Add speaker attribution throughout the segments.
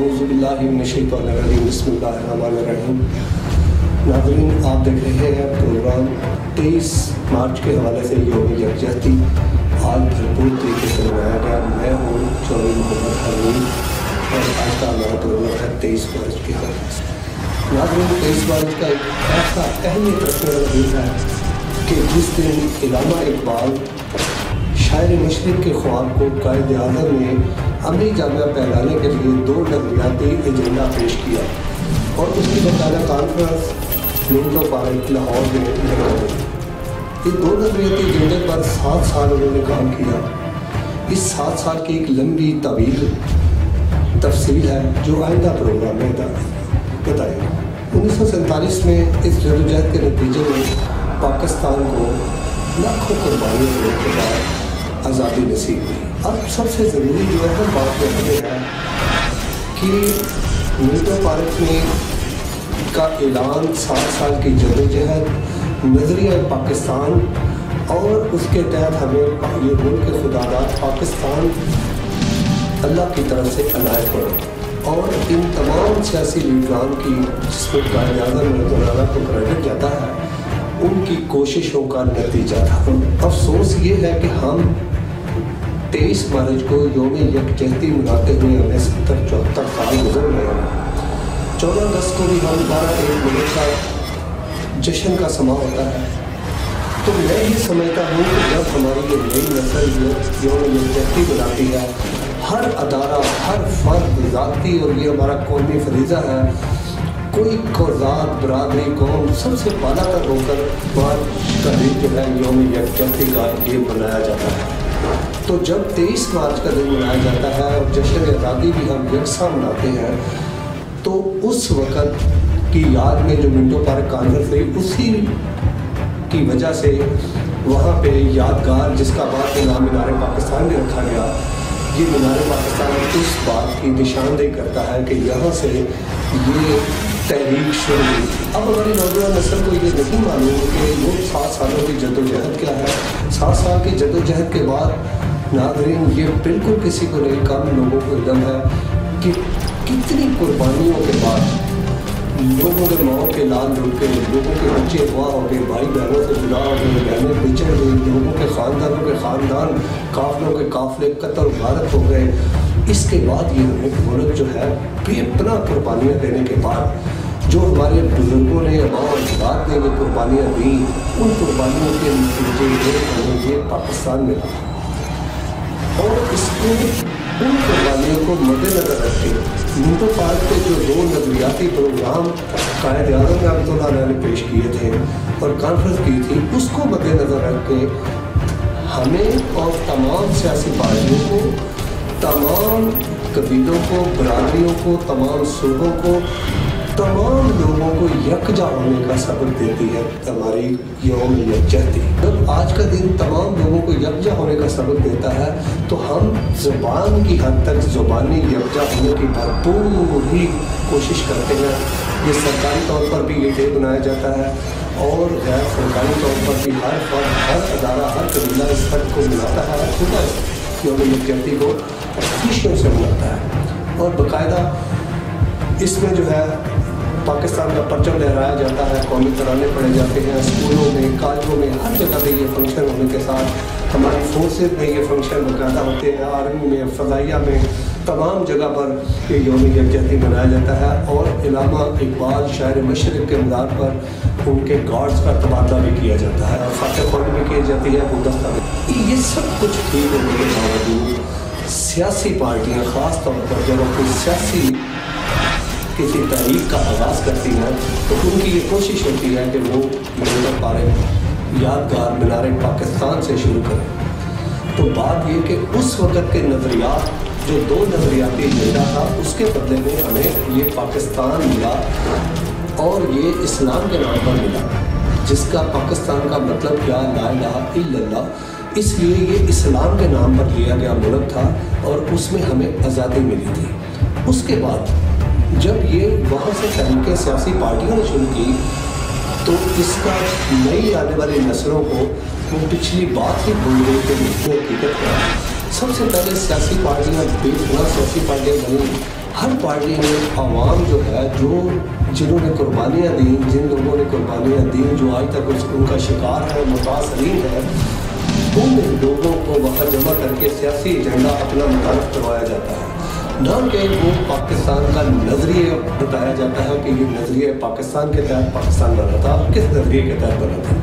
Speaker 1: औज़ुबिल्लाहिमिनश्शैतानिर्रजीम बिस्मिल्लाहिर्रहमानिर्रहीम। नाज़रीन, आप देख रहे हैं प्रोग्राम 23 मार्च के हवाले से यौम यकजहती आज भरपूर तरीके से मनाया गया। मैं हूँ चौधरी मोहम्मद हमीद और आज का हमारा प्रोग्राम है 23 मार्च के हवाले से। नाज़रीन, 23 मार्च का एक ऐसा अहमियत रखने वाला दिन है कि जिस दिन इल्लामा इकबाल शायर मशरिक़ के ख्वाब को कायद आज़म ने अमली जामिया फैलाने के लिए 2 नज़रियाती एजेंडा पेश किया और उसकी बाकायदा कॉन्फ्रेंस मिंटो पार्क लाहौर में लगाई। इस 2 नज़रियाती एजेंडे पर 7 साल उन्होंने काम किया। इस 7 साल की एक लंबी तवील तफसील है जो आइंदा प्रोग्राम में बताएगा। 1947 में इस जदोजहद के नतीजे में पाकिस्तान को लाखों कुर्बानियों के बाद आज़ादी नसीब हुई। अब सबसे ज़रूरी जो है बात यह है कि मिंटो पार्क में का ऐलान 7 साल की जदोजहद, नज़रिया पाकिस्तान और उसके तहत हमें ये मुल्क खुदादाद पाकिस्तान अल्लाह की तरफ से अनायत हो और इन तमाम सियासी लीडरान की जिसमें कायद-ए-आज़म को क्रेडिट जाता है उनकी कोशिशों का नतीजा था। अफसोस ये है कि हम 23 मार्च को यौम यकजहती मनाते हुए हमें 70-74 साल गुजर गए हैं। 14 अगस्त को भी हम 12 मिनट का जश्न का समा होता है। तो मैं ये समझता हूँ कि जब हमारी ये नई नस्ल यौम यकजहती मनाती है, हर अदारा, हर फर्द ज़ाती और ये हमारा कौमी फरीज़ा है, कोई ज़ात, बरादरी, कौम सबसे बाला तक होकर बात का दिन जो है यौम यकजहती का ये मनाया जाता है। तो जब 23 मार्च का दिन मनाया जाता है और जश्न आज़ादी भी हम यकसा मनाते हैं, तो उस वक़्त की याद में जो मिंटो पार्क कॉन्फ्रेंस हुई उसी की वजह से वहाँ पे यादगार जिसका बाद में नाम मीनार पाकिस्तान भी रखा गया। ये मीनार पाकिस्तान उस बात की निशानदेही करता है कि यहाँ से ये तहरीक शुरू हुई। अब हमारी नौजवान नस्ल को ये नहीं मालूम कि वो 7 सालों की जदोजहद क्या है। 7 साल की जदोजहद के बाद नाज़रीन ये बिल्कुल किसी को नहीं, कम लोगों को इल्म है कि कितनी कुर्बानियों के बाद लोगों के माओ के लाल लुट के, लोगों के बच्चे अगवा हो गए, भाई बहनों से जुदा हो गए, बहनें बिछड़ गई, लोगों के ख़ानदानों के ख़ानदान, काफ़िलों के काफ़िले कत्ल गारत हो गए। इसके बाद ये मुल्क जो है बेपनाह कुर्बानियाँ देने के बाद जो हमारे बुज़ुर्गों ने माँ अजदाद ने ये कुर्बानियाँ दी, उन कुर्बानियों के नतीजे हमें ये पाकिस्तान मिला और इसको उन कुर्बानियों को मद्देनज़र रखते मिंटो पार्क के जो 2 नज़रियाती प्रोग्राम कायद-ए-आज़म रहमतुल्लाह ने पेश किए थे और कॉन्फ्रेंस की थी, उसको मद्देनज़र रख के हमें और तमाम सियासी पार्टियों को, तमाम कबीलों को, बरादरियों को, तमाम सूबों को, तमाम लोगों को यकजा होने का सबक देती है हमारी यौम यकजहती। जब आज का दिन तमाम लोगों को यकजा होने का सबक देता है तो हम ज़ुबान की हद तक ज़ुबानी यकजा होने की भरपूर ही कोशिश करते हैं। ये सरकारी तौर पर भी ये डे मनाया जाता है और गैर सरकारी तौर पर भी हर फर्द, हर अदारा, हर कबीला इस फर्द को मनाता है, खुदा यौम यकजहती को खुशियों से मनाता है और बाकायदा इसमें जो है पाकिस्तान का परचम लहराया जाता है, कौमी तराने पढ़े जाते हैं, स्कूलों में, कॉलेजों में, हर जगह पे ये फंक्शन होने के साथ हमारी फोर्सेज में ये फंक्शन बाकायदा होते हैं, आर्मी में, फ़ज़ाइया में, तमाम जगह पर ये यौम यकजहती मनाया जाता है और इल्लामा इकबाल शायर मशरिक़ के मज़ार पर उनके गार्ड्स का तबादला भी किया जाता है और फातह ख़्वानी भी की जाती है गुलदस्ता में। ये सब कुछ ठीक होने के बावजूद सियासी पार्टियाँ ख़ास तौर पर जब अपनी सियासी किसी तहरीक का आगाज़ करती हैं तो उनकी ये कोशिश होती है कि वो मिंटो पार्क यादगार मीनार पाकिस्तान से शुरू करें। तो बात ये कि उस वक़्त के नज़रियात जो 2 नज़रियाती एजेंडा था उसके बदले में हमें ये पाकिस्तान मिला और ये इस्लाम के नाम पर मिला, जिसका पाकिस्तान का मतलब क्या, ला इलाहा इल्लल्लाह, इसलिए ये इस्लाम के नाम पर लिया गया मुल्क था और उसमें हमें आज़ादी मिली थी। उसके बाद जब ये वहाँ से तहरीकें सियासी पार्टियों ने शुरू की तो इसका नई आने वाली नस्लों को वो पिछली बात ही भूल गई कि मुझे हकीकत क्या है। सबसे पहले सियासी पार्टियाँ बेगुनाह सियासी पार्टियाँ बनी हर पार्टी ने आवाम जो है, जो जिन्होंने कुर्बानियाँ दी, जिन लोगों ने कुर्बानियाँ दी, जो आज तक उनका शिकार है, मुतासरीन है, उन लोगों को वहाँ जमा करके सियासी एजेंडा अपना मुतारफ़ करवाया जाता है। ना कि वो पाकिस्तान का नज़रिया बताया जाता है कि ये नज़रिया पाकिस्तान के तहत पाकिस्तान बना था, किस नज़रिए के तहत बना था।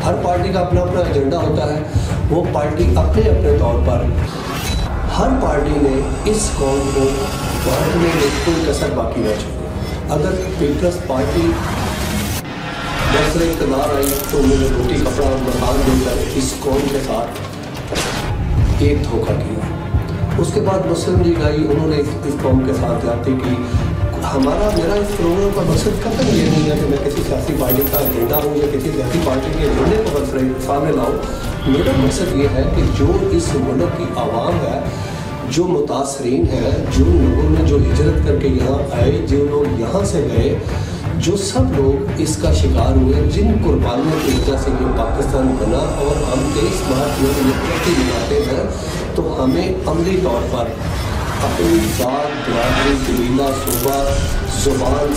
Speaker 1: हर पार्टी का अपना अपना एजेंडा होता है। वो पार्टी अपने अपने तौर पर, हर पार्टी ने इस कौम को बांटने में कोई कसर बाकी न छोड़ी। अगर पीपल्स पार्टी दूसरे इक़्तिदार आई तो उन्होंने रोटी कपड़ा और मकान देकर इस कौम के साथ एक धोखा किया। उसके बाद मुस्लिम लीग आई, उन्होंने इस कौम के साथ जाती की। मेरा इस प्रोग्राम का मकसद कतई ये नहीं है कि मैं किसी सियासी पार्टी का एजेंडा हूँ या किसी सियासी पार्टी के एजेंडे को सामने लाऊँ। मेरा मकसद ये है कि जो इस मुल्क की आवाम है, जो मुतासरीन है, जो लोगों ने जो हिजरत करके यहाँ आए, जो लोग यहाँ से गए, जो सब लोग इसका शिकार हुए, जिन कुर्बानियों की वजह से ये पाकिस्तान बना और हम 23 मार्च में यकजहती मनाते हैं, तो हमें अमली तौर पर अपनी ज़ात, बरादरी, कबीला, सूबा, ज़ुबान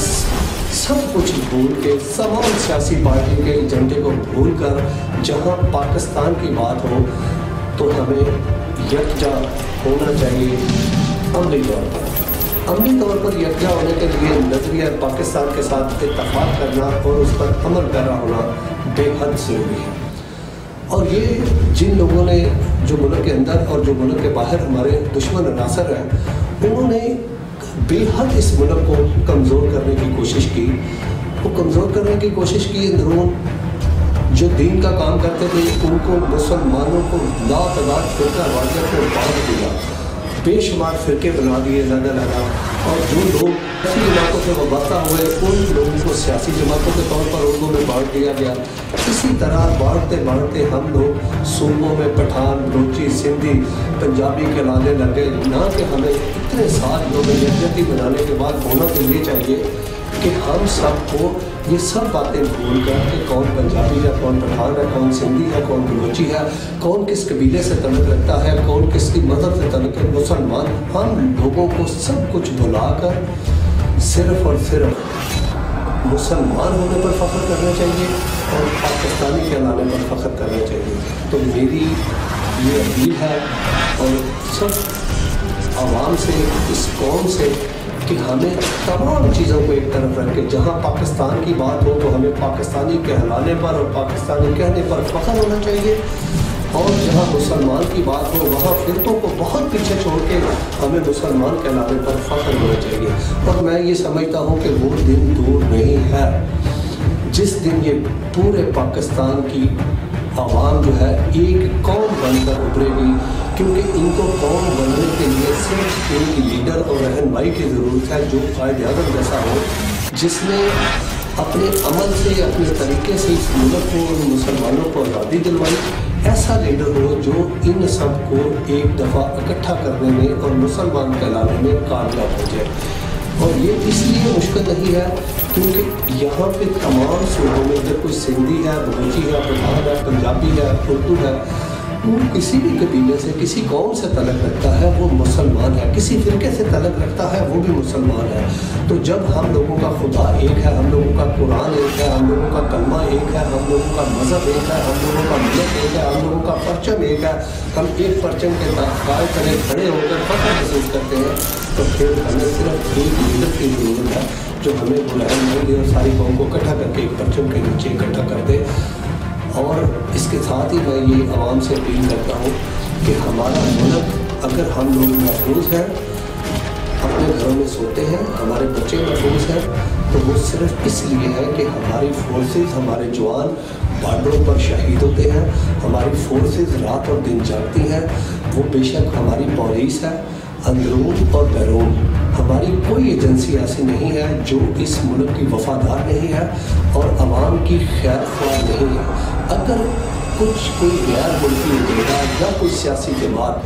Speaker 1: सब कुछ भूल के, तमाम सियासी पार्टियों के एजेंडे को भूल कर जहाँ पाकिस्तान की बात हो तो हमें यकजा होना चाहिए। अमली तौर पर यकजा होने के लिए नज़रिया पाकिस्तान के साथ इत्तफाक करना और उस पर अमल पैरा होना बेहद ज़रूरी है। और ये जिन लोगों ने, जो मुल्क के अंदर और जो मुल्क के बाहर हमारे दुश्मन अनासर हैं, उन्होंने बेहद इस मुल्क को कमज़ोर करने की कोशिश की। वो कमज़ोर करने की कोशिश की अंदरून जो दीन का काम करते थे, उनको, मुसलमानों को लातादाद फ़िरका वाक़ियत में बांट दिया, बेशुमार फ़िरके बना दिए ज़्यादा। और जो लोग ऐसी जमातों से वाबस्ता हुए, उन लोगों को सियासी जमातों के तौर पर उर्दू में बांट दिया गया। इसी तरह बांटते हम लोग सूबों में पठान, बलोची, सिंधी, पंजाबी कहलाने लगे। ना कि हमें इतने साल लोग यकजहती बनाने के बाद होना तो ये चाहिए कि हम सबको ये सब बातें भूल कर कि कौन पंजाबी है, कौन पठान है, कौन सिंधी है, कौन बलोची है, कौन किस कबीले से तल्लुक़ रखता है, कौन किसकी मज़हब से तल्लुक़ है, मुसलमान, हम लोगों को सब कुछ भुलाकर सिर्फ़ और सिर्फ मुसलमान होने पर फ़ख्र करना चाहिए और पाकिस्तानी कहलाने पर फ़ख्र करना चाहिए। तो मेरी ये अपील है और सब आवाम से, इस कौम से, कि हमें तमाम चीज़ों को एक तरफ रख के, जहाँ पाकिस्तान की बात हो तो हमें पाकिस्तानी कहलाने पर और पाकिस्तानी कहने पर फ़ख्र होना चाहिए, और जहाँ मुसलमान की बात हो वहाँ फ़िरकों को बहुत पीछे छोड़ के हमें मुसलमान कहलाने पर फ़ख्र होना चाहिए। और मैं ये समझता हूँ कि वो दिन दूर नहीं है जिस दिन ये पूरे पाकिस्तान की आवाम जो है एक कौम बनकर उभरेगी, क्योंकि इनको कौम बनने के लिए सिर्फ एक लीडर और रहनुमाई की ज़रूरत है, जो कायद आज़म जैसा हो, जिसने अपने अमल से, अपने तरीके से इस मुल्क को और मुसलमानों को आज़ादी दिलवाई। ऐसा लीडर हो जो इन सब को एक दफ़ा इकट्ठा करने में और मुसलमान कहलाने में कामयाब हो जाए। और ये इसलिए मुश्किल नहीं है क्योंकि यहाँ पे तमाम सूबों में अगर कोई सिंधी है, बलोची है, पठान है, पंजाबी है, उर्दू है, वो किसी भी कबीले से, किसी कौम से तलक रखता है वो मुसलमान है, किसी फ़िरके से तलक रखता है वो भी मुसलमान है। तो जब हम लोगों का खुदा एक है, हम लोगों का कुरान एक है, हम लोगों का कलमा एक है, हम लोगों का मज़हब एक है, हम लोगों का मिलत एक है, हम लोगों का परचम एक है, हम एक परचम के गाय तले खड़े होकर फ़ख्र महसूस करते हैं, तो फिर हमें सिर्फ एक लीडर की ज़रूरत है जो हमें बुलंद नहीं दे और सारी कौम को इकट्ठा करके एक परचम के नीचे इकट्ठा कर दे। और इसके साथ ही मैं ये आवाम से अपील करता हूँ कि हमारा मुल्क, अगर हम लोग महफूज हैं, अपने घरों में सोते हैं, हमारे बच्चे महफूज हैं, तो वो सिर्फ इसलिए है कि हमारी फोर्सेस, हमारे जवान बॉर्डरों पर शहीद होते हैं, हमारी फोर्सेस रात और दिन जागती हैं। वो बेशक हमारी पुलिस है, अंदरून और बैरून, हमारी कोई एजेंसी ऐसी नहीं है जो इस मुल्क की वफादार नहीं है और आवाम की खैर ख्वाह नहीं है। अगर कोई गैर मुल्की एजेंडा या कोई सियासी जमात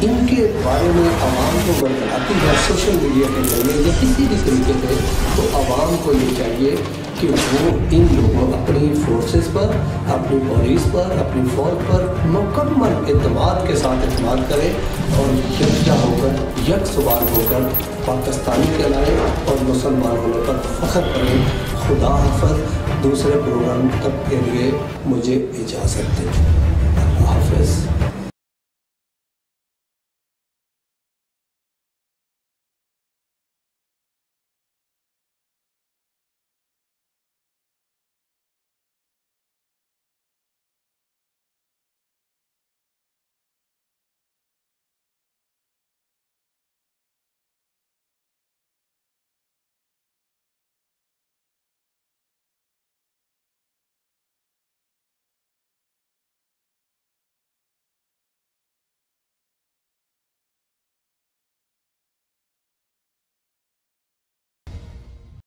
Speaker 1: ان کے بارے میں عوام کو برقراتی ہے سوشل میڈیا کے ذریعے یا کسی بھی طریقے سے، تو عوام کو یہ چاہیے کہ وہ ان لوگوں اپنی فورسز پر، اپنی پولیس پر، اپنی فوج پر مکمل اعتماد کے ساتھ اعتماد کرے اور یکجا ہو کر، یک سوال ہو کر پاکستانی کہلائے اور مسلمان ہونے پر فخر کریں۔ خدا حافظ۔ دوسرے پروگرام تک کے لیے مجھے اجازت دیں۔ اللہ حافظ۔